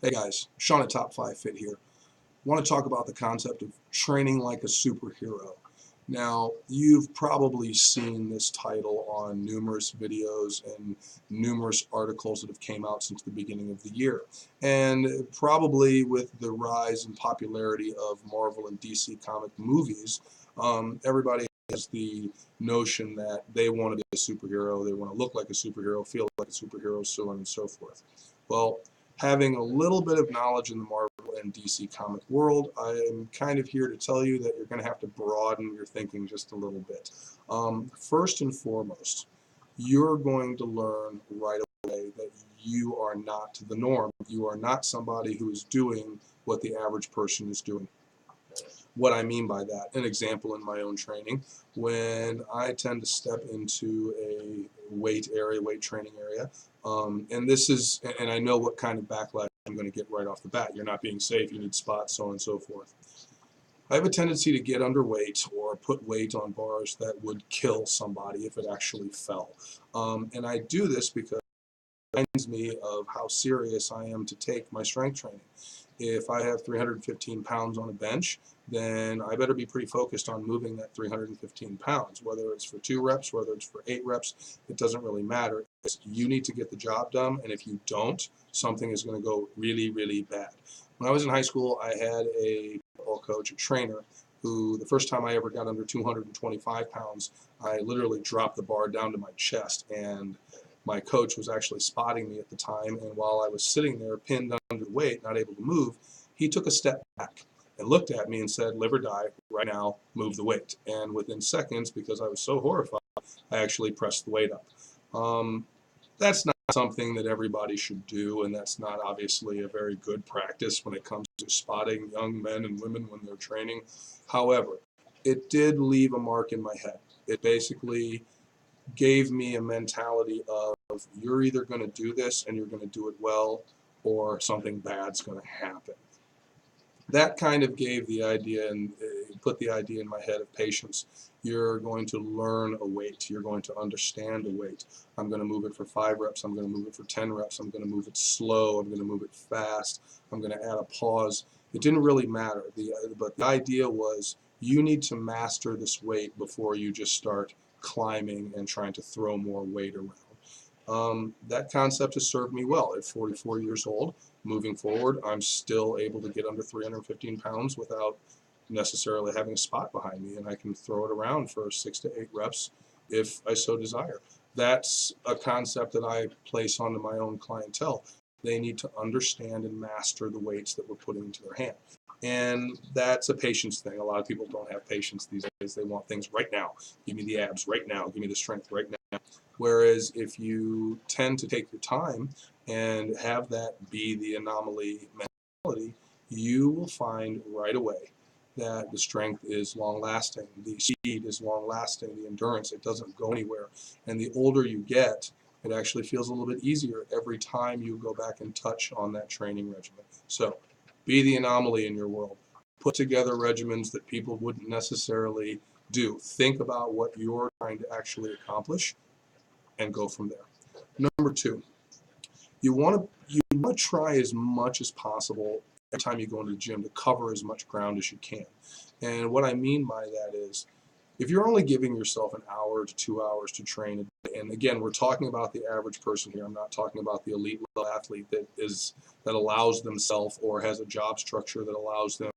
Hey guys, Sean at Top 5 Fit here. I want to talk about the concept of training like a superhero. Now, you've probably seen this title on numerous videos and numerous articles that have came out since the beginning of the year. And probably with the rise in popularity of Marvel and DC comic movies, everybody has the notion that they want to be a superhero, they want to look like a superhero, feel like a superhero, so on and so forth. Well, having a little bit of knowledge in the Marvel and DC comic world, I'm kind of here to tell you that you're going to have to broaden your thinking just a little bit. First and foremost, you're going to learn right away that you are not the norm. You are not somebody who is doing what the average person is doing. What I mean by that, an example in my own training, when I tend to step into a weight training area, and I know what kind of backlash I'm going to get right off the bat. You're not being safe, you need spots, so on and so forth. I have a tendency to get underweight or put weight on bars that would kill somebody if it actually fell. And I do this because it reminds me of how serious I am to take my strength training. If I have 315 pounds on a bench, then I better be pretty focused on moving that 315 pounds, whether it's for 2 reps, whether it's for 8 reps, it doesn't really matter. You need to get the job done, and if you don't, something is going to go really, really bad. When I was in high school, I had a football coach, a trainer, who the first time I ever got under 225 pounds, I literally dropped the bar down to my chest, and my coach was actually spotting me at the time, and while I was sitting there pinned under weight, not able to move, he took a step back and looked at me and said, "Live or die, right now, move the weight." And within seconds, because I was so horrified, I actually pressed the weight up. That's not something that everybody should do, and that's not obviously a very good practice when it comes to spotting young men and women when they're training. However, it did leave a mark in my head. It basically gave me a mentality of you're either going to do this and you're going to do it well, or something bad's going to happen. That kind of gave the idea and put the idea in my head of patience. You're going to learn a weight. You're going to understand a weight. I'm going to move it for 5 reps. I'm going to move it for 10 reps. I'm going to move it slow. I'm going to move it fast. I'm going to add a pause. It didn't really matter. But the idea was you need to master this weight before you just start climbing and trying to throw more weight around. That concept has served me well. At 44 years old, moving forward, I'm still able to get under 315 pounds without necessarily having a spot behind me, and I can throw it around for 6 to 8 reps if I so desire. That's a concept that I place onto my own clientele. They need to understand and master the weights that we're putting into their hand. And that's a patience thing. A lot of people don't have patience these days. They want things right now. Give me the abs right now. Give me the strength right now. Whereas if you tend to take your time and have that be the anomaly mentality, you will find right away that the strength is long-lasting, the speed is long-lasting, the endurance, it doesn't go anywhere. And the older you get, it actually feels a little bit easier every time you go back and touch on that training regimen. So be the anomaly in your world. Put together regimens that people wouldn't necessarily do. Think about what you're trying to actually accomplish and go from there. Number 2, you want to try as much as possible every time you go into the gym to cover as much ground as you can. And what I mean by that is, if you're only giving yourself an hour to 2 hours to train, and again, we're talking about the average person here. I'm not talking about the elite level athlete that allows themselves or has a job structure that allows them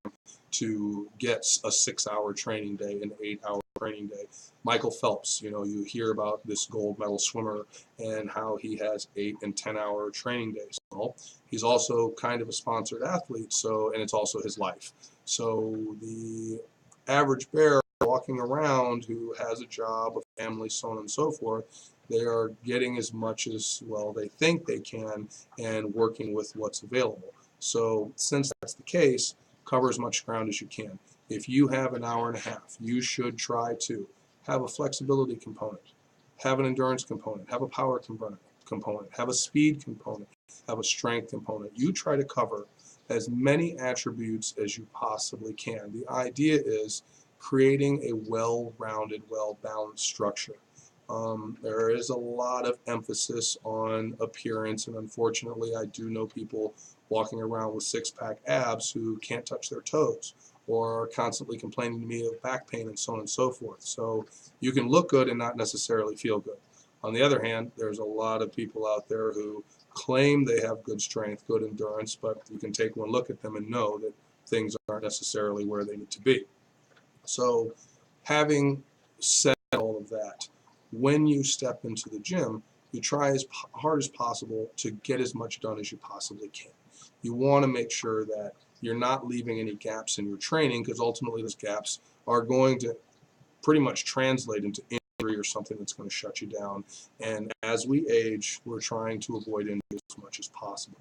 to get a 6-hour training day, an 8-hour training day. Michael Phelps, you hear about this gold medal swimmer and how he has 8 and 10-hour training days. Well, he's also kind of a sponsored athlete, and it's also his life. So the average bear walking around who has a job, a family, so on and so forth, they are getting as much as, well, they think they can and working with what's available. So since that's the case, cover as much ground as you can. If you have an hour and a half, you should try to have a flexibility component, have an endurance component, have a power component, have a speed component, have a strength component. You try to cover as many attributes as you possibly can. The idea is creating a well-rounded, well-balanced structure. There is a lot of emphasis on appearance, and unfortunately I do know people walking around with six-pack abs who can't touch their toes or are constantly complaining to me of back pain and so on and so forth. So you can look good and not necessarily feel good. On the other hand, there's a lot of people out there who claim they have good strength, good endurance, but you can take one look at them and know that things aren't necessarily where they need to be. So having said all of that, when you step into the gym, you try as hard as possible to get as much done as you possibly can. You want to make sure that you're not leaving any gaps in your training, because ultimately those gaps are going to pretty much translate into injury or something that's going to shut you down. And as we age, we're trying to avoid injury as much as possible.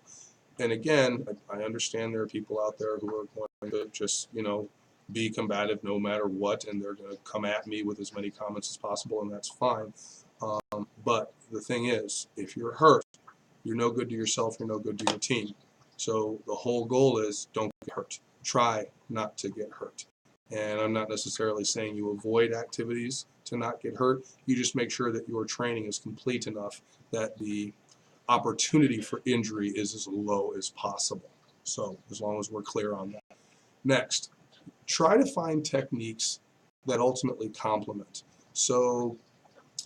And again, I understand there are people out there who are going to just, be combative no matter what, and they're going to come at me with as many comments as possible, and that's fine. But the thing is, if you're hurt, you're no good to yourself, you're no good to your team. So the whole goal is don't get hurt. Try not to get hurt. And I'm not necessarily saying you avoid activities to not get hurt. You just make sure that your training is complete enough that the opportunity for injury is as low as possible. So as long as we're clear on that. Next, try to find techniques that ultimately complement. So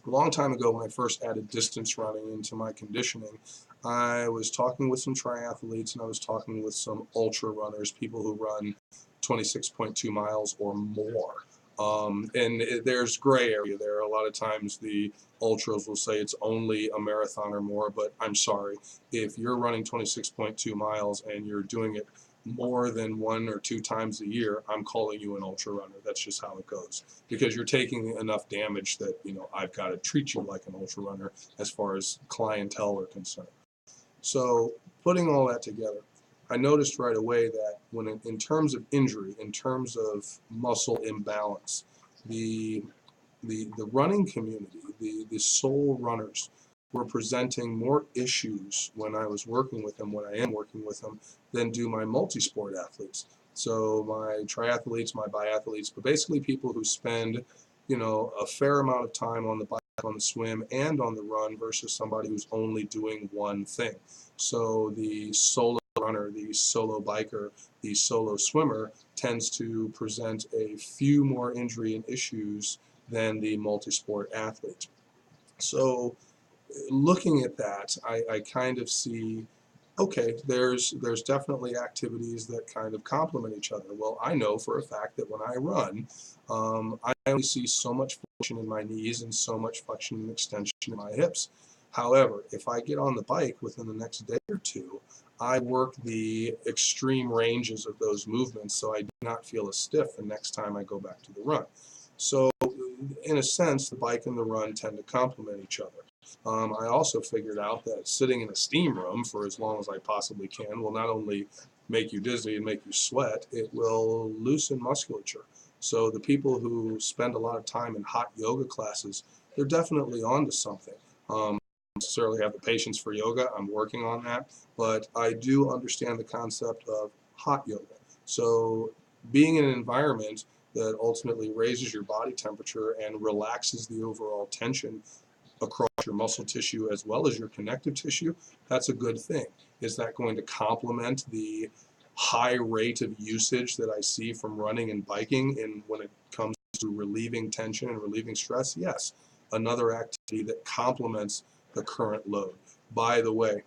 a long time ago, when I first added distance running into my conditioning, I was talking with some triathletes and I was talking with some ultra runners, people who run 26.2 miles or more. There's gray area there. A lot of times the ultras will say it's only a marathon or more, but I'm sorry. If you're running 26.2 miles and you're doing it more than 1 or 2 times a year, I'm calling you an ultra runner. That's just how it goes, because you're taking enough damage that I've got to treat you like an ultra runner as far as clientele are concerned. So putting all that together, I noticed right away that when in terms of injury, in terms of muscle imbalance, the running community, the sole runners, were presenting more issues when I was working with them, when I am working with them, than do my multi-sport athletes. So my triathletes, my biathletes, but basically people who spend, a fair amount of time on the bike, on the swim, and on the run versus somebody who's only doing one thing. So the solo runner, the solo biker, the solo swimmer tends to present a few more injury and issues than the multi-sport athlete. So looking at that, I kind of see, okay, there's definitely activities that kind of complement each other. Well, I know for a fact that when I run, I only see so much flexion in my knees and so much flexion and extension in my hips. However, if I get on the bike within the next day or two, I work the extreme ranges of those movements so I do not feel as stiff the next time I go back to the run. So in a sense, the bike and the run tend to complement each other. I also figured out that sitting in a steam room for as long as I possibly can will not only make you dizzy and make you sweat, it will loosen musculature. So the people who spend a lot of time in hot yoga classes, they're definitely onto something. I don't necessarily have the patience for yoga. I'm working on that, but I do understand the concept of hot yoga. So being in an environment that ultimately raises your body temperature and relaxes the overall tension across your muscle tissue as well as your connective tissue, that's a good thing. Is that going to complement the high rate of usage that I see from running and biking when it comes to relieving tension and relieving stress? Yes, another activity that complements the current load. By the way,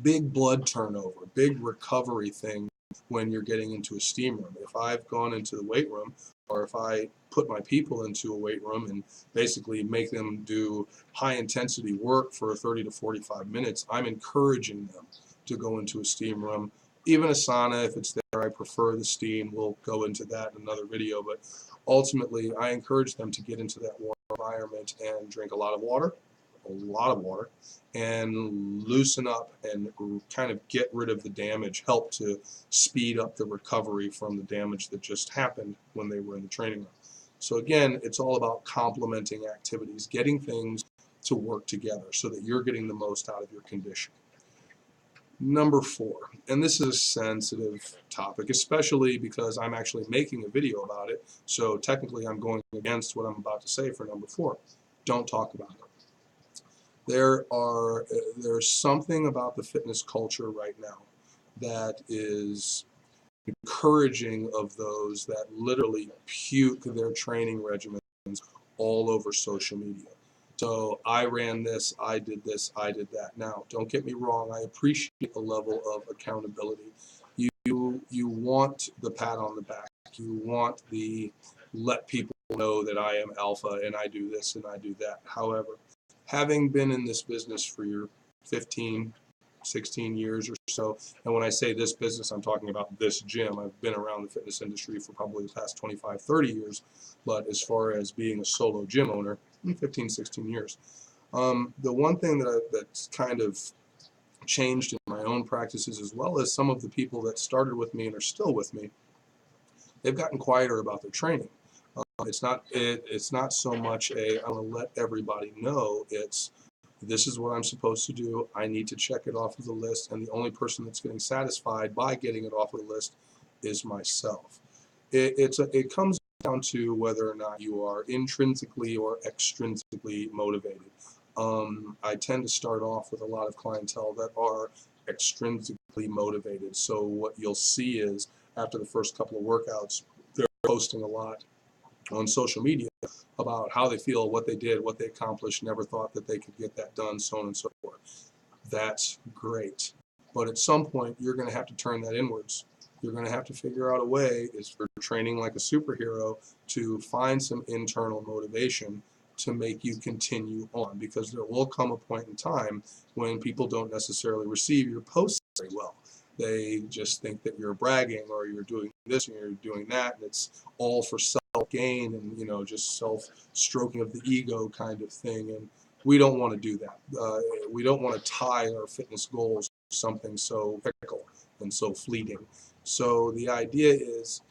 big blood turnover, big recovery thing when you're getting into a steam room. If I've gone into the weight room, or if I put my people into a weight room and basically make them do high intensity work for 30 to 45 minutes, I'm encouraging them to go into a steam room. Even a sauna, if it's there, I prefer the steam. We'll go into that in another video, but ultimately I encourage them to get into that warm environment and drink a lot of water, and loosen up and kind of get rid of the damage, help to speed up the recovery from the damage that just happened when they were in the training room. So again, it's all about complementing activities, getting things to work together so that you're getting the most out of your condition. Number 4, and this is a sensitive topic, especially because I'm actually making a video about it, so technically I'm going against what I'm about to say for number 4. Don't talk about it. There's something about the fitness culture right now that is encouraging of those that literally puke their training regimens all over social media. So I ran this, I did that. Now, don't get me wrong, I appreciate the level of accountability. You want the pat on the back. You want the let people know that I am alpha and I do this and I do that. However, having been in this business for your 15, 16 years or so, and when I say this business, I'm talking about this gym. I've been around the fitness industry for probably the past 25, 30 years, but as far as being a solo gym owner, 15, 16 years. The one thing that's kind of changed in my own practices, as well as some of the people that started with me and are still with me, they've gotten quieter about their training. It's not so much I want to let everybody know. It's, this is what I'm supposed to do. I need to check it off of the list, and the only person that's getting satisfied by getting it off of the list is myself. It comes down to whether or not you are intrinsically or extrinsically motivated. I tend to start off with a lot of clientele that are extrinsically motivated. So what you'll see is after the first couple of workouts, they're posting a lot on social media about how they feel, what they did, what they accomplished, never thought that they could get that done, so on and so forth. That's great. But at some point, you're going to have to turn that inwards. You're going to have to figure out a way, is for training like a superhero, to find some internal motivation to make you continue on, because there will come a point in time when people don't necessarily receive your posts very well. They just think that you're bragging, or you're doing this and you're doing that, and it's all for self-gain and, you know, just self-stroking of the ego kind of thing. And we don't want to do that. We don't want to tie our fitness goals to something so fickle and so fleeting. So the idea is,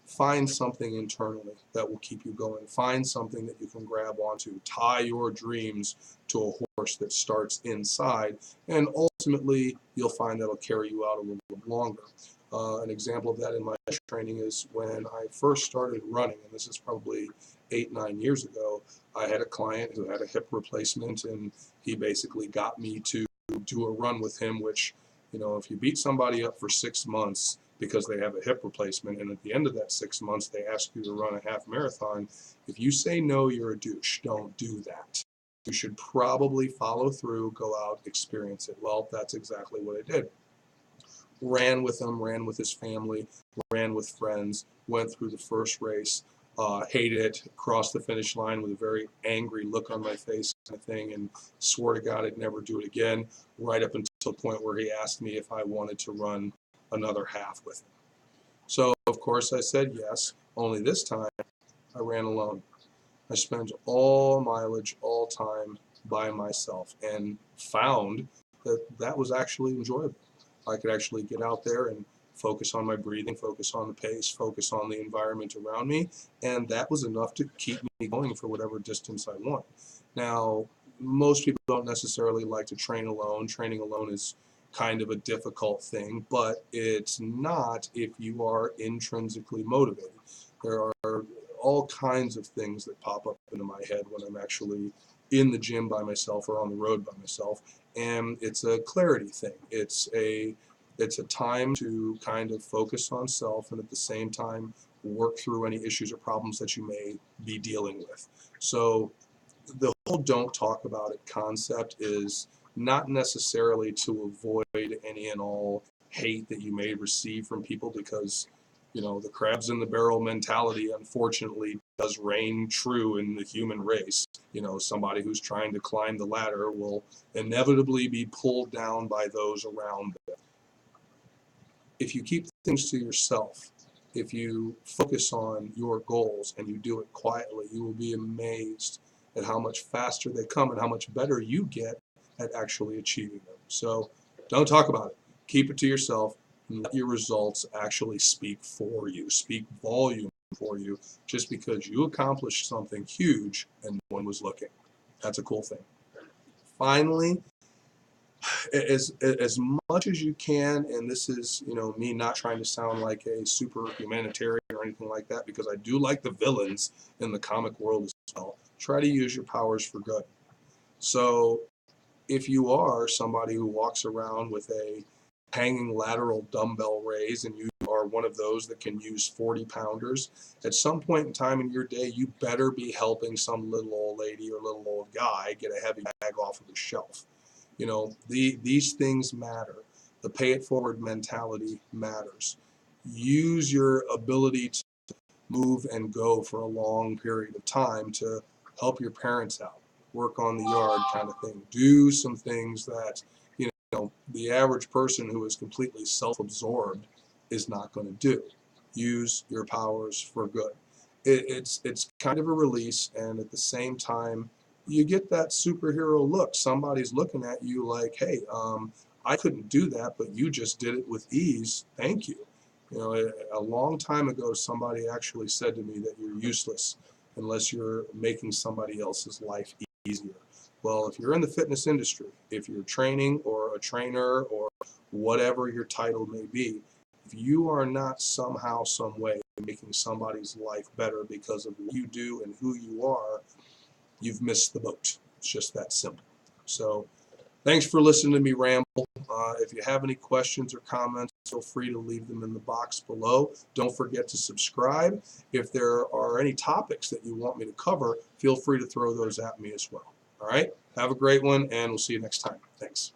find something internally that will keep you going. Find something that you can grab onto. Tie your dreams to a horse that starts inside, and ultimately you'll find that'll carry you out a little bit longer. An example of that in my training is when I first started running, and this is probably 8, 9 years ago. I had a client who had a hip replacement, and he basically got me to do a run with him, which, you know, if you beat somebody up for 6 months because they have a hip replacement, and at the end of that 6 months they ask you to run a half marathon, if you say no, you're a douche. Don't do that. You should probably follow through, go out, experience it. Well, that's exactly what I did. Ran with him, ran with his family, ran with friends, went through the first race, hated it, crossed the finish line with a very angry look on my face kind of thing, and swore to God I'd never do it again, right up until the point where he asked me if I wanted to run another half with him. So of course I said yes, only this time I ran alone. I spent all mileage, all time by myself, and found that that was actually enjoyable. I could actually get out there and focus on my breathing, focus on the pace, focus on the environment around me, and that was enough to keep me going for whatever distance I want. Now, most people don't necessarily like to train alone. Training alone is kind of a difficult thing, but it's not if you are intrinsically motivated. There are all kinds of things that pop up into my head when I'm actually in the gym by myself or on the road by myself, and it's a clarity thing. It's a time to kind of focus on self, and at the same time work through any issues or problems that you may be dealing with. So the whole don't talk about it concept is not necessarily to avoid any and all hate that you may receive from people, because, you know, the crabs in the barrel mentality unfortunately does reign true in the human race. You know, somebody who's trying to climb the ladder will inevitably be pulled down by those around them. If you keep things to yourself, if you focus on your goals and you do it quietly, you will be amazed at how much faster they come and how much better you get at actually achieving them. So don't talk about it. Keep it to yourself and let your results actually speak for you, speak volume for you, just because you accomplished something huge and no one was looking. That's a cool thing. Finally, as much as you can, and this is, you know, me not trying to sound like a super humanitarian or anything like that, because I do like the villains in the comic world as well. try to use your powers for good. So if you are somebody who walks around with a hanging lateral dumbbell raise and you are one of those that can use 40 pounders, at some point in time in your day, you better be helping some little old lady or little old guy get a heavy bag off of the shelf. You know, these things matter. The pay it forward mentality matters. Use your ability to move and go for a long period of time to help your parents out, work on the yard kind of thing. Do some things that, you know, the average person who is completely self-absorbed is not going to do. Use your powers for good. It's kind of a release, and at the same time, you get that superhero look. Somebody's looking at you like, hey, I couldn't do that, but you just did it with ease. Thank you. You know, a long time ago, somebody actually said to me that you're useless unless you're making somebody else's life easier. Well, if you're in the fitness industry, if you're training or a trainer or whatever your title may be, if you are not somehow, some way making somebody's life better because of what you do and who you are, you've missed the boat. It's just that simple. So thanks for listening to me ramble. If you have any questions or comments, feel free to leave them in the box below. Don't forget to subscribe. If there are any topics that you want me to cover, feel free to throw those at me as well. All right? Have a great one, and we'll see you next time. Thanks.